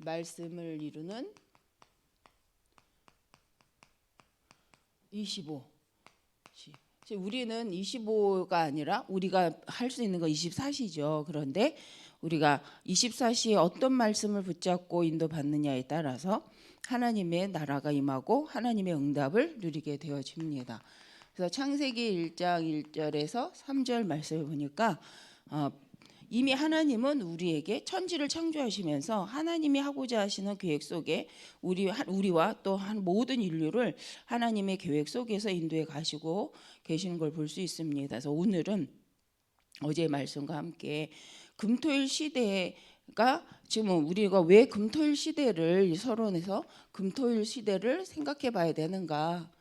말씀을 이루는 25. 우리는 25가 아니라 우리가 할 수 있는 거 24시죠. 그런데 우리가 24시에 어떤 말씀을 붙잡고 인도받느냐에 따라서 하나님의 나라가 임하고 하나님의 응답을 누리게 되어집니다. 그래서 창세기 1장 1절에서 3절 말씀을 보니까 이미 하나님은 우리에게 천지를 창조하시면서 하나님이 하고자 하시는 계획 속에 우리와 또 모든 인류를 하나님의 계획 속에서 인도해 가시고 계시는 걸 볼 수 있습니다. 그래서 오늘은 어제의 말씀과 함께 금토일 시대가 지금 우리가 왜 금토일 시대를 서론에서 금토일 시대를 생각해 봐야 되는가,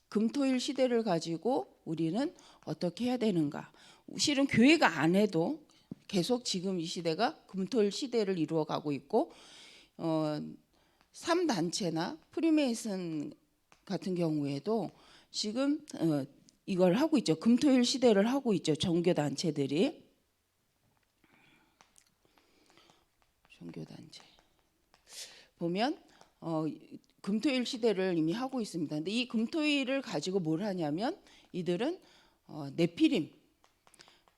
금토일 시대를 가지고 우리는 어떻게 해야 되는가. 실은 교회가 안 해도 계속 지금 이 시대가 금토일 시대를 이루어가고 있고 3단체나 프리메이슨 같은 경우에도 지금 이걸 하고 있죠. 금토일 시대를 하고 있죠. 종교단체들이. 종교단체 보면 금토일 시대를 이미 하고 있습니다. 근데 이 금토일을 가지고 뭘 하냐면 이들은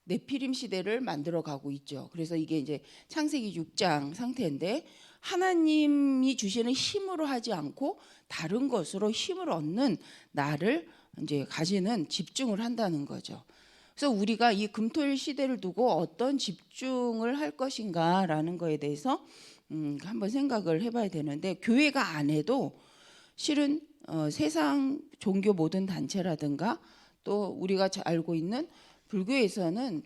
네피림 시대를 만들어 가고 있죠. 그래서 이게 이제 창세기 6장 상태인데 하나님이 주시는 힘으로 하지 않고 다른 것으로 힘을 얻는 나를 이제 가지는 집중을 한다는 거죠. 그래서 우리가 이 금토일 시대를 두고 어떤 집중을 할 것인가라는 거에 대해서 한번 생각을 해봐야 되는데, 교회가 안 해도 실은 세상 종교 모든 단체라든가 또 우리가 알고 있는 불교에서는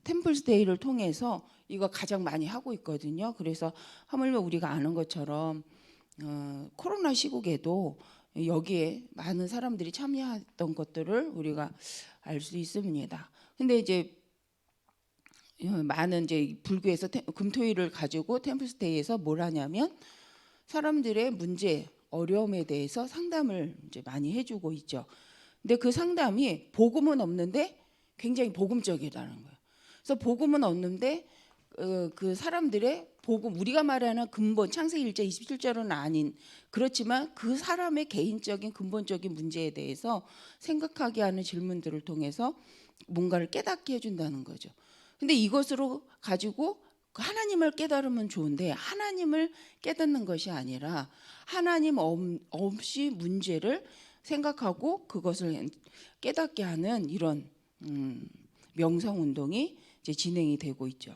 템플스데이를 통해서 이거 가장 많이 하고 있거든요. 그래서 하물며 우리가 아는 것처럼 코로나 시국에도 여기에 많은 사람들이 참여했던 것들을 우리가 알 수 있습니다. 근데 이제 많은 이제 불교에서 금토일을 가지고 템플스데이에서 뭘 하냐면 사람들의 문제, 어려움에 대해서 상담을 이제 많이 해주고 있죠. 근데 그 상담이 복음은 없는데 굉장히 복음적이라는 거예요. 그래서 복음은 없는데 그 사람들의 복음, 우리가 말하는 근본, 창세기 1장 27절은 아닌, 그렇지만 그 사람의 개인적인 근본적인 문제에 대해서 생각하게 하는 질문들을 통해서 뭔가를 깨닫게 해준다는 거죠. 근데 이것으로 가지고 하나님을 깨달으면 좋은데 하나님을 깨닫는 것이 아니라 하나님 없이 문제를 생각하고 그것을 깨닫게 하는 이런 명상 운동이 이제 진행이 되고 있죠.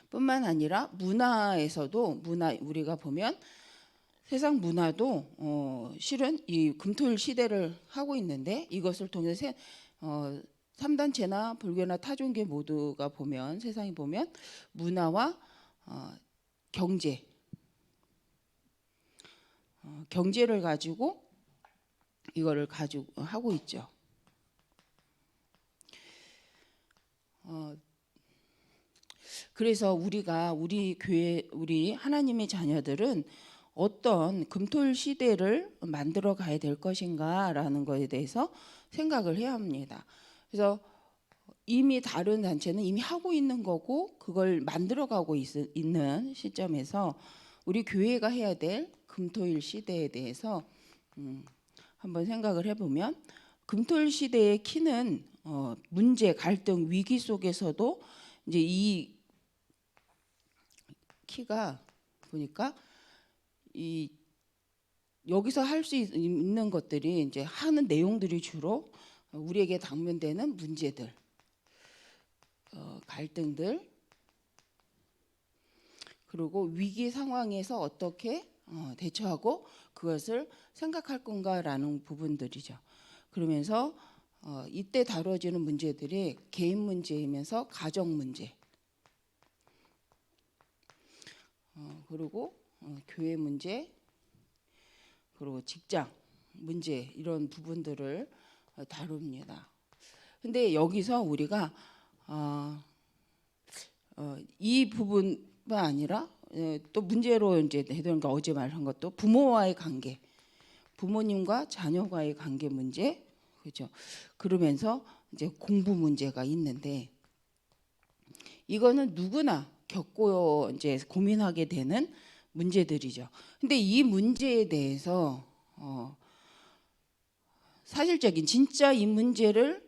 뿐만 아니라 문화에서도 우리가 보면 세상 문화도 실은 이 금토일 시대를 하고 있는데 이것을 통해서 3단체나 불교나 타종교 모두가 보면 세상이 보면 문화와 경제를 가지고 이거를 가지고 하고 있죠. 그래서 우리 교회, 우리 하나님의 자녀들은 어떤 금토일 시대를 만들어 가야 될 것인가라는 것에 대해서 생각을 해야 합니다. 그래서 이미 다른 단체는 이미 하고 있는 거고 그걸 만들어 가고 있는 시점에서 우리 교회가 해야 될 금토일 시대에 대해서 한번 생각을 해보면, 금토일 시대의 키는 문제, 갈등, 위기 속에서도 이제 이 키가 보니까 이 여기서 할 수 있는 것들이 이제 하는 내용들이 주로 우리에게 당면되는 문제들, 갈등들, 그리고 위기 상황에서 어떻게 대처하고 그것을 생각할 건가라는 부분들이죠. 그러면서 이때 다뤄지는 문제들이 개인 문제이면서 가정 문제, 그리고 교회 문제, 그리고 직장 문제, 이런 부분들을 다룹니다. 근데 여기서 우리가 이 부분뿐 아니라 또 문제로 이제 해둔 거, 어제 말한 것도 부모와의 관계, 부모님과 자녀와의 관계 문제, 그렇죠. 그러면서 이제 공부 문제가 있는데 이거는 누구나 겪고 이제 고민하게 되는 문제들이죠. 근데 이 문제에 대해서 사실적인 진짜 이 문제를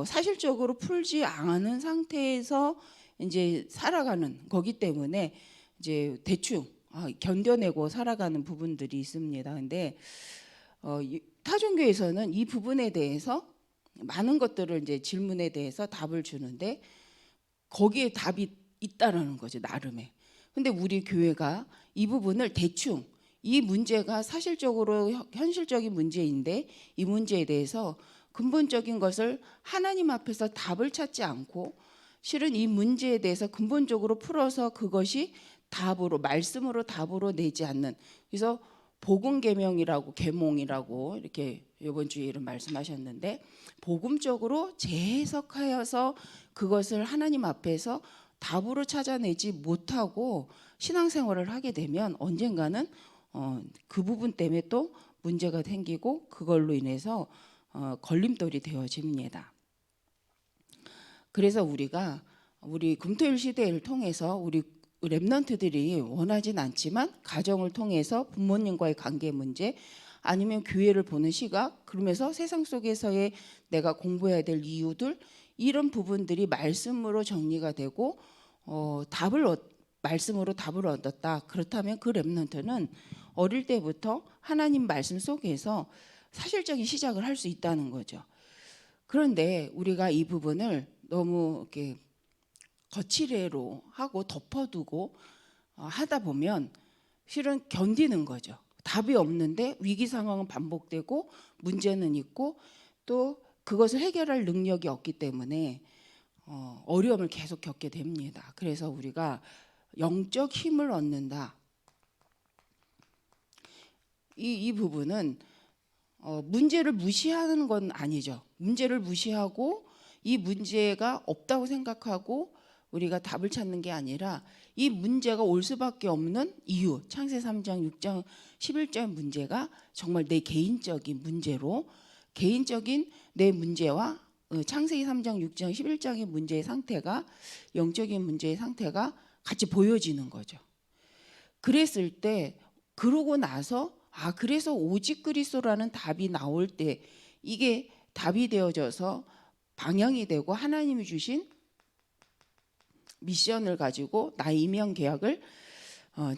사실적으로 풀지 않은 상태에서 이제 살아가는 거기 때문에 이제 대충 견뎌내고 살아가는 부분들이 있습니다. 근데 타종교에서는 이 부분에 대해서 많은 것들을 이제 질문에 대해서 답을 주는데 거기에 답이 있다라는 거죠, 나름의. 근데 우리 교회가 이 부분을 대충 이 문제가 사실적으로 현실적인 문제인데 이 문제에 대해서 근본적인 것을 하나님 앞에서 답을 찾지 않고 실은 이 문제에 대해서 근본적으로 풀어서 그것이 답으로 말씀으로 답으로 내지 않는, 그래서 복음 계명이라고 계몽이라고 이렇게 이번 주에 이런 말씀하셨는데 복음적으로 재해석하여서 그것을 하나님 앞에서 답으로 찾아내지 못하고 신앙생활을 하게 되면 언젠가는 그 부분 때문에 또 문제가 생기고 그걸로 인해서 걸림돌이 되어집니다. 그래서 우리 금토일 시대를 통해서 우리 렘넌트들이 원하진 않지만 가정을 통해서 부모님과의 관계 문제 아니면 교회를 보는 시각, 그러면서 세상 속에서의 내가 공부해야 될 이유들, 이런 부분들이 말씀으로 정리가 되고 말씀으로 답을 얻었다. 그렇다면 그 렘넌트는 어릴 때부터 하나님 말씀 속에서 사실적인 시작을 할 수 있다는 거죠. 그런데 우리가 이 부분을 너무 이렇게 거칠애로 하고 덮어두고 하다 보면 실은 견디는 거죠. 답이 없는데 위기 상황은 반복되고 문제는 있고 또 그것을 해결할 능력이 없기 때문에 어려움을 계속 겪게 됩니다. 그래서 우리가 영적 힘을 얻는다. 이 부분은 문제를 무시하는 건 아니죠. 문제를 무시하고 이 문제가 없다고 생각하고 우리가 답을 찾는 게 아니라 이 문제가 올 수밖에 없는 이유, 창세 3장, 6장, 11장 문제가 정말 내 개인적인 문제로 개인적인 내 문제와 창세기 3장, 6장, 11장의 문제의 상태가 영적인 문제의 상태가 같이 보여지는 거죠. 그랬을 때 그러고 나서 그래서 오직 그리스도라는 답이 나올 때 이게 답이 되어져서 방향이 되고 하나님이 주신 미션을 가지고 나의 임명 계약을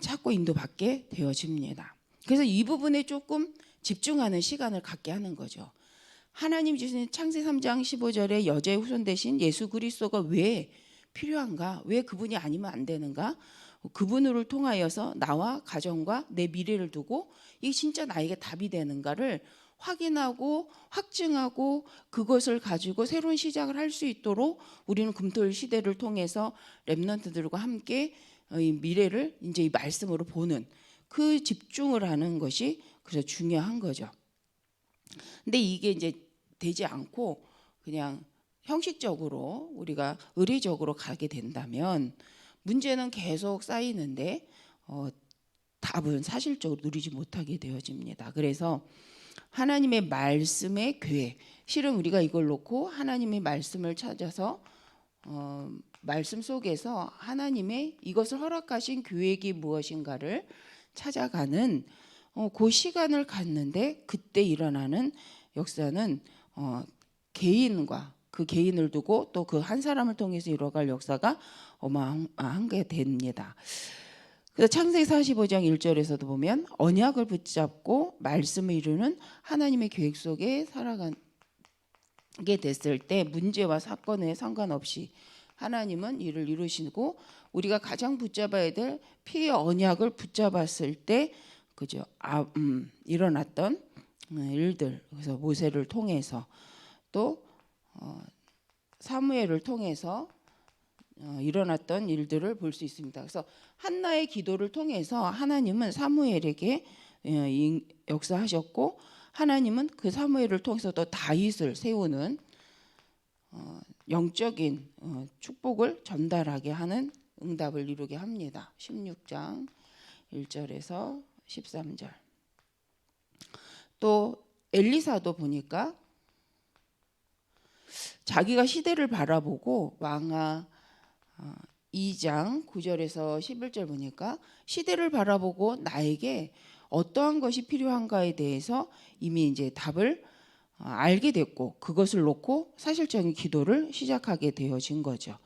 찾고 인도받게 되어집니다. 그래서 이 부분에 조금 집중하는 시간을 갖게 하는 거죠. 하나님이 주신 창세 3장 15절에 여자의 후손 대신 예수 그리스도가 왜 필요한가? 왜 그분이 아니면 안 되는가? 그분을 통하여서 나와 가정과 내 미래를 두고 이게 진짜 나에게 답이 되는가를 확인하고 확증하고 그것을 가지고 새로운 시작을 할 수 있도록 우리는 금토일 시대를 통해서 렘넌트들과 함께 이 미래를 이제 이 말씀으로 보는 그 집중을 하는 것이 그래서 중요한 거죠. 근데 이게 이제 되지 않고 그냥 형식적으로 우리가 의례적으로 가게 된다면 문제는 계속 쌓이는데 답은 사실적으로 누리지 못하게 되어집니다. 그래서 하나님의 말씀의 교회, 실은 우리가 이걸 놓고 하나님의 말씀을 찾아서 말씀 속에서 하나님의 이것을 허락하신 계획이 무엇인가를 찾아가는 그 시간을 갖는데 그때 일어나는 역사는 개인과 그 개인을 두고 또 그 한 사람을 통해서 이뤄갈 역사가 어마어마한 게 됩니다. 그래서 창세기 45장 1절에서도 보면 언약을 붙잡고 말씀을 이루는 하나님의 계획 속에 살아가게 됐을 때 문제와 사건에 상관없이 하나님은 이를 이루시고 우리가 가장 붙잡아야 될 피의 언약을 붙잡았을 때 그죠? 일어났던 일들, 그래서 모세를 통해서 또 사무엘을 통해서 일어났던 일들을 볼 수 있습니다. 그래서 한나의 기도를 통해서 하나님은 사무엘에게 역사하셨고 하나님은 그 사무엘을 통해서 또 다윗을 세우는 영적인 축복을 전달하게 하는 응답을 이루게 합니다. 16장 1절에서 13절. 또 엘리사도 보니까 자기가 시대를 바라보고 왕아 2장 9절에서 11절 보니까 시대를 바라보고 나에게 어떠한 것이 필요한가에 대해서 이미 이제 답을 알게 됐고 그것을 놓고 사실적인 기도를 시작하게 되어진 거죠.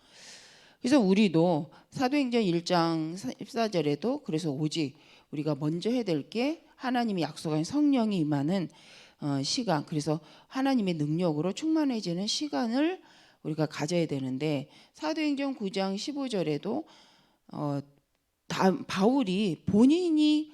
그래서 우리도 사도행전 1장 14절에도 그래서 오직 우리가 먼저 해야 될 게 하나님이 약속한 성령이 임하는 시간, 그래서 하나님의 능력으로 충만해지는 시간을 우리가 가져야 되는데 사도행전 9장 15절에도 바울이 본인이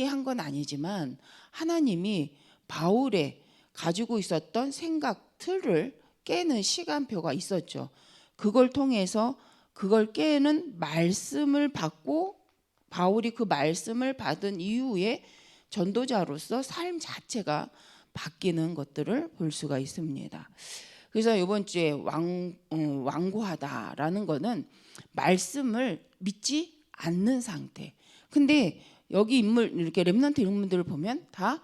한 건 아니지만 하나님이 바울의 가지고 있었던 생각 틀을 깨는 시간표가 있었죠. 그걸 통해서 그걸 깨는 말씀을 받고 바울이 그 말씀을 받은 이후에 전도자로서 삶 자체가 바뀌는 것들을 볼 수가 있습니다. 그래서 이번 주에 완고하다라는 거는 말씀을 믿지 않는 상태. 근데 여기 인물 이렇게 렘넌트 인물들을 보면 다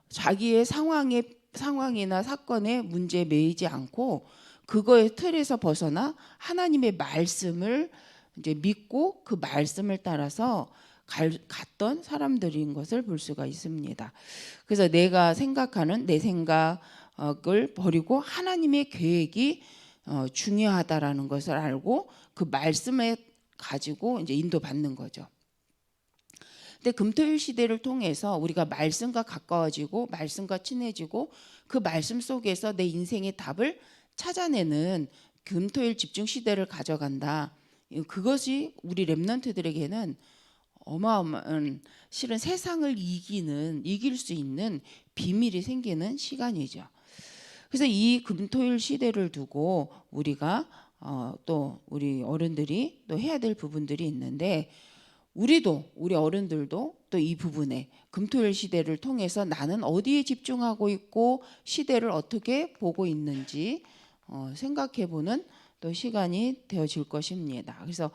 자기의 상황이나 사건에 문제에 매이지 않고 그거의 틀에서 벗어나 하나님의 말씀을 이제 믿고 그 말씀을 따라서 갔던 사람들인 것을 볼 수가 있습니다. 그래서 내가 생각하는 내 생각을 버리고 하나님의 계획이 중요하다라는 것을 알고 그 말씀에 가지고 이제 인도받는 거죠. 근데 금토일 시대를 통해서 우리가 말씀과 가까워지고 말씀과 친해지고 그 말씀 속에서 내 인생의 답을 찾아내는 금토일 집중 시대를 가져간다. 그것이 우리 렘넌트들에게는 어마어마한 실은 세상을 이길 수 있는 비밀이 생기는 시간이죠. 그래서 이 금토일 시대를 두고 우리가 또 우리 어른들이 또 해야 될 부분들이 있는데 우리 어른들도 또 이 부분에 금토일 시대를 통해서 나는 어디에 집중하고 있고 시대를 어떻게 보고 있는지 생각해보는 또 시간이 되어질 것입니다. 그래서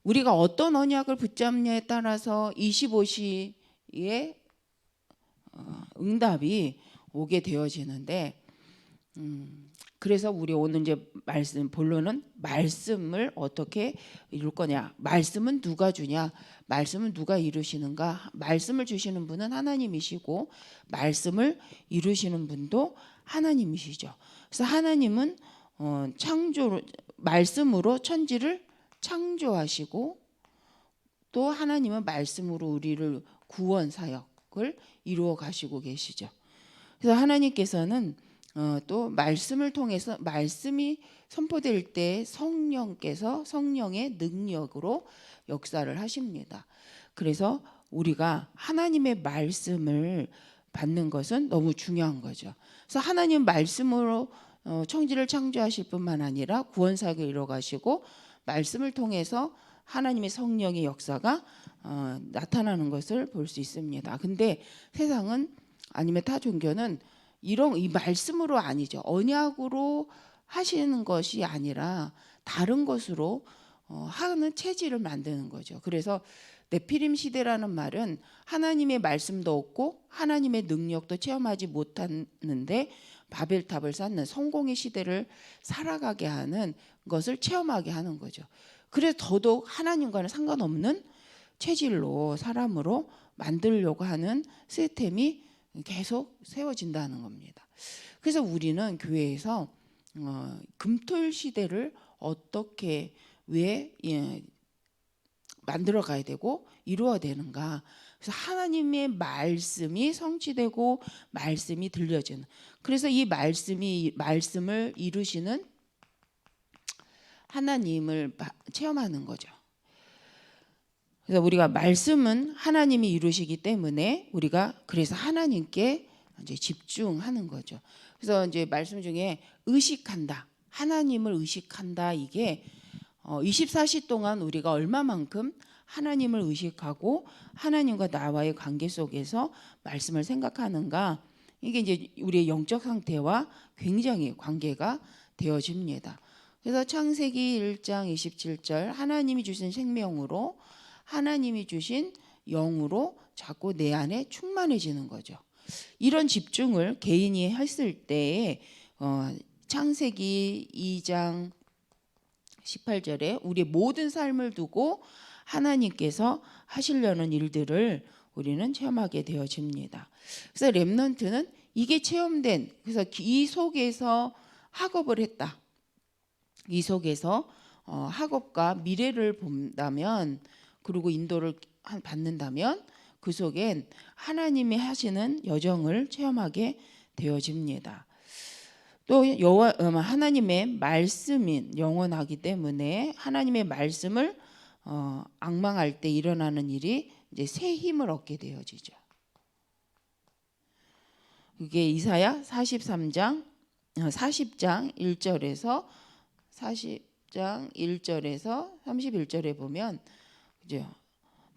우리가 어떤 언약을 붙잡냐에 따라서 25시의 응답이 오게 되어지는데 그래서 우리 오늘 이제 본론은 말씀을 어떻게 이룰 거냐, 말씀은 누가 주냐, 말씀은 누가 이루시는가. 말씀을 주시는 분은 하나님이시고 말씀을 이루시는 분도 하나님이시죠. 그래서 하나님은 말씀으로 천지를 창조하시고 또 하나님은 말씀으로 우리를 구원 사역을 이루어 가시고 계시죠. 그래서 하나님께서는 또 말씀을 통해서 말씀이 선포될 때 성령께서 성령의 능력으로 역사를 하십니다. 그래서 우리가 하나님의 말씀을 받는 것은 너무 중요한 거죠. 그래서 하나님 말씀으로 천지를 창조하실 뿐만 아니라 구원 사역을 이루어 가시고 말씀을 통해서 하나님의 성령의 역사가 나타나는 것을 볼 수 있습니다. 근데 세상은 아니면 타 종교는 이 말씀으로 아니죠. 언약으로 하시는 것이 아니라 다른 것으로 하는 체질을 만드는 거죠. 그래서 네피림 시대라는 말은 하나님의 말씀도 없고 하나님의 능력도 체험하지 못하는데 바벨탑을 쌓는 성공의 시대를 살아가게 하는 것을 체험하게 하는 거죠. 그래서 더더욱 하나님과는 상관없는 체질로 사람으로 만들려고 하는 시스템이 계속 세워진다는 겁니다. 그래서 우리는 교회에서 금토일 시대를 어떻게 만들어 가야 되고 이루어야 되는가. 그래서 하나님의 말씀이 성취되고 말씀이 들려지는. 그래서 이 말씀을 이루시는 하나님을 체험하는 거죠. 그래서 우리가 말씀은 하나님이 이루시기 때문에 우리가 그래서 하나님께 이제 집중하는 거죠. 그래서 이제 말씀 중에 의식한다, 하나님을 의식한다, 이게 24시 동안 우리가 얼마만큼 하나님을 의식하고 하나님과 나와의 관계 속에서 말씀을 생각하는가, 이게 이제 우리의 영적 상태와 굉장히 관계가 되어집니다. 그래서 창세기 1장 27절 하나님이 주신 생명으로 하나님이 주신 영으로 자꾸 내 안에 충만해지는 거죠. 이런 집중을 개인이 했을 때에 창세기 2장 18절에 우리의 모든 삶을 두고 하나님께서 하시려는 일들을 우리는 체험하게 되어집니다. 그래서 렘넌트는 이게 체험된, 그래서 이 속에서 학업을 했다. 이 속에서 학업과 미래를 본다면, 그리고 인도를 받는다면 그 속엔 하나님이 하시는 여정을 체험하게 되어집니다. 또 하나님의 말씀이 영원하기 때문에 하나님의 말씀을 앙망할 때 일어나는 일이 이제 새 힘을 얻게 되어지죠. 그게 이사야 40장 1절에서 31절에 보면 그죠?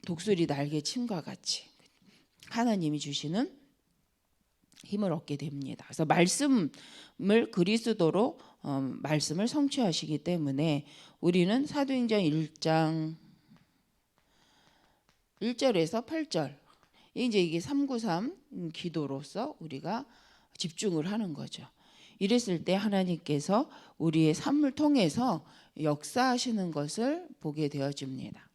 독수리 날개 침과 같이 하나님이 주시는 힘을 얻게 됩니다. 그래서 말씀을 그리스도로 말씀을 성취하시기 때문에 우리는 사도행전 1장 1절에서 8절 이제 이게 393 기도로서 우리가 집중을 하는 거죠. 이랬을 때 하나님께서 우리의 삶을 통해서 역사하시는 것을 보게 되어집니다.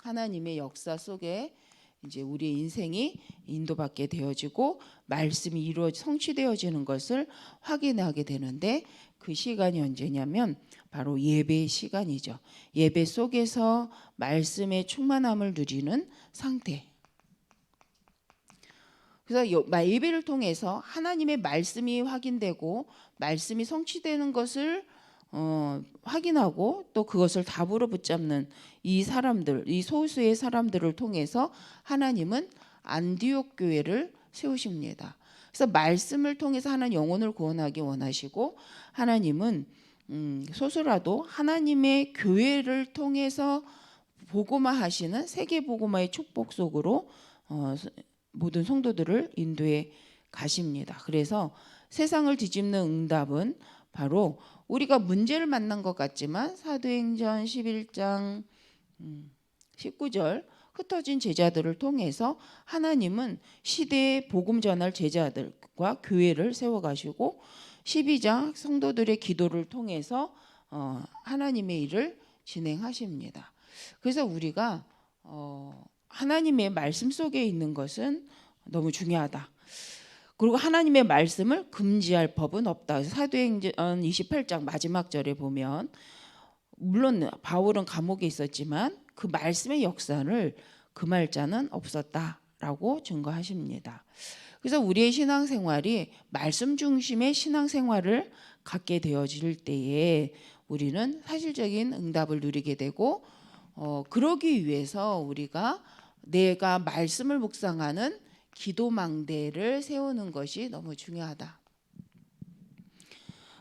하나님의 역사 속에 이제 우리의 인생이 인도받게 되어지고 말씀이 성취되어지는 것을 확인하게 되는데, 그 시간이 언제냐면 바로 예배 시간이죠. 예배 속에서 말씀의 충만함을 누리는 상태. 그래서 예배를 통해서 하나님의 말씀이 확인되고 말씀이 성취되는 것을 확인하고 또 그것을 답으로 붙잡는 이 사람들, 이 소수의 사람들을 통해서 하나님은 안디옥 교회를 세우십니다. 그래서 말씀을 통해서 하나님 영혼을 구원하기 원하시고, 하나님은 소수라도 하나님의 교회를 통해서 복음화하시는 세계 복음화의 축복 속으로 모든 성도들을 인도해 가십니다. 그래서 세상을 뒤집는 응답은 바로 우리가 문제를 만난 것 같지만 사도행전 11장 19절 흩어진 제자들을 통해서 하나님은 시대에 복음 전할 제자들과 교회를 세워가시고, 12장 성도들의 기도를 통해서 하나님의 일을 진행하십니다. 그래서 우리가 하나님의 말씀 속에 있는 것은 너무 중요하다. 그리고 하나님의 말씀을 금지할 법은 없다. 사도행전 28장 마지막 절에 보면 물론 바울은 감옥에 있었지만 그 말씀의 역사를 금할 자는 없었다라고 증거하십니다. 그래서 우리의 신앙생활이 말씀 중심의 신앙생활을 갖게 되어질 때에 우리는 사실적인 응답을 누리게 되고, 그러기 위해서 우리가 내가 말씀을 묵상하는 기도망대를 세우는 것이 너무 중요하다.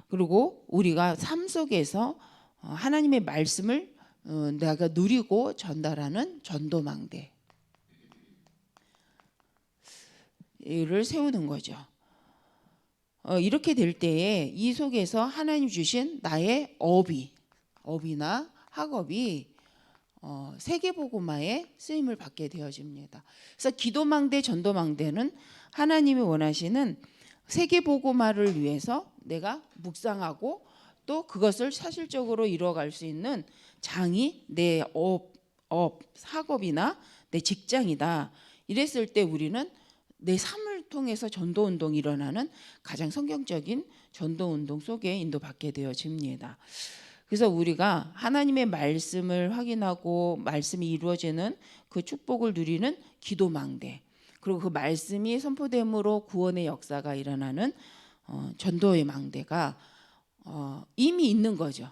그리고 우리가 삶 속에서 하나님의 말씀을 내가 누리고 전달하는 전도망대 를 세우는 거죠. 이렇게 될 때에 이 속에서 하나님 주신 나의 업이나 학업이 세계복음화에 쓰임을 받게 되어집니다. 그래서 기도망대, 전도망대는 하나님이 원하시는 세계복음화를 위해서 내가 묵상하고 또 그것을 사실적으로 이루어갈 수 있는 장이 내 학업이나 내 직장이다. 이랬을 때 우리는 내 삶을 통해서 전도운동이 일어나는 가장 성경적인 전도운동 속에 인도받게 되어집니다. 그래서 우리가 하나님의 말씀을 확인하고 말씀이 이루어지는 그 축복을 누리는 기도망대, 그리고 그 말씀이 선포됨으로 구원의 역사가 일어나는 전도의 망대가 이미 있는 거죠.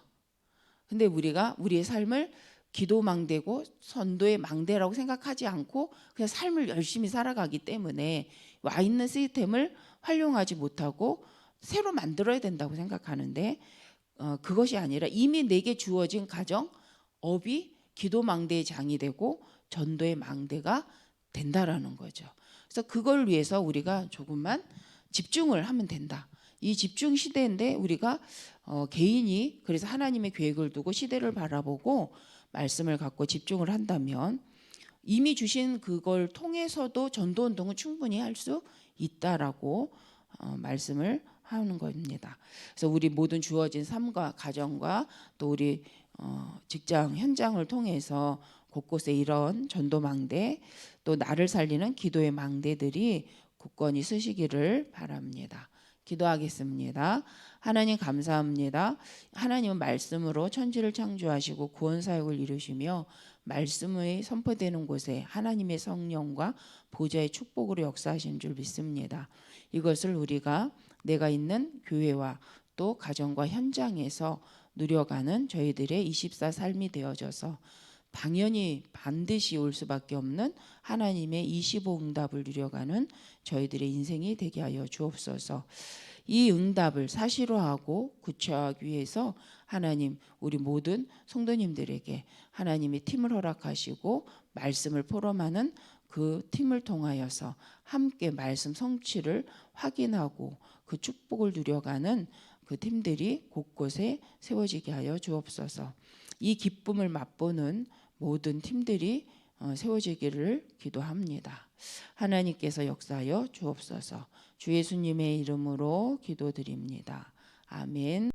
근데 우리가 우리의 삶을 기도망대고 선도의 망대라고 생각하지 않고 그냥 삶을 열심히 살아가기 때문에 와 있는 시스템을 활용하지 못하고 새로 만들어야 된다고 생각하는데, 그것이 아니라 이미 내게 주어진 가정, 업이 기도망대의 장이 되고 전도의 망대가 된다라는 거죠. 그래서 그걸 위해서 우리가 조금만 집중을 하면 된다. 이 집중 시대인데 우리가 개인이 그래서 하나님의 계획을 두고 시대를 바라보고 말씀을 갖고 집중을 한다면 이미 주신 그걸 통해서도 전도운동은 충분히 할 수 있다라고 말씀을 하는 겁니다. 그래서 우리 모든 주어진 삶과 가정과 또 우리 직장 현장을 통해서 곳곳에 이런 전도 망대 또 나를 살리는 기도의 망대들이 굳건히 서시기를 바랍니다. 기도하겠습니다. 하나님 감사합니다. 하나님은 말씀으로 천지를 창조하시고 구원 사역을 이루시며 말씀의 선포되는 곳에 하나님의 성령과 보좌의 축복으로 역사하신 줄 믿습니다. 이것을 우리가 내가 있는 교회와 또 가정과 현장에서 누려가는 저희들의 24 삶이 되어져서 당연히 반드시 올 수밖에 없는 하나님의 25 응답을 누려가는 저희들의 인생이 되게 하여 주옵소서. 이 응답을 사실화하고 구체화하기 위해서 하나님 우리 모든 성도님들에게 하나님의 팀을 허락하시고 말씀을 포럼하는 그 팀을 통하여서 함께 말씀 성취를 확인하고 그 축복을 누려가는 그 팀들이 곳곳에 세워지게 하여 주옵소서. 이 기쁨을 맛보는 모든 팀들이 세워지기를 기도합니다. 하나님께서 역사하여 주옵소서. 주 예수님의 이름으로 기도드립니다. 아멘.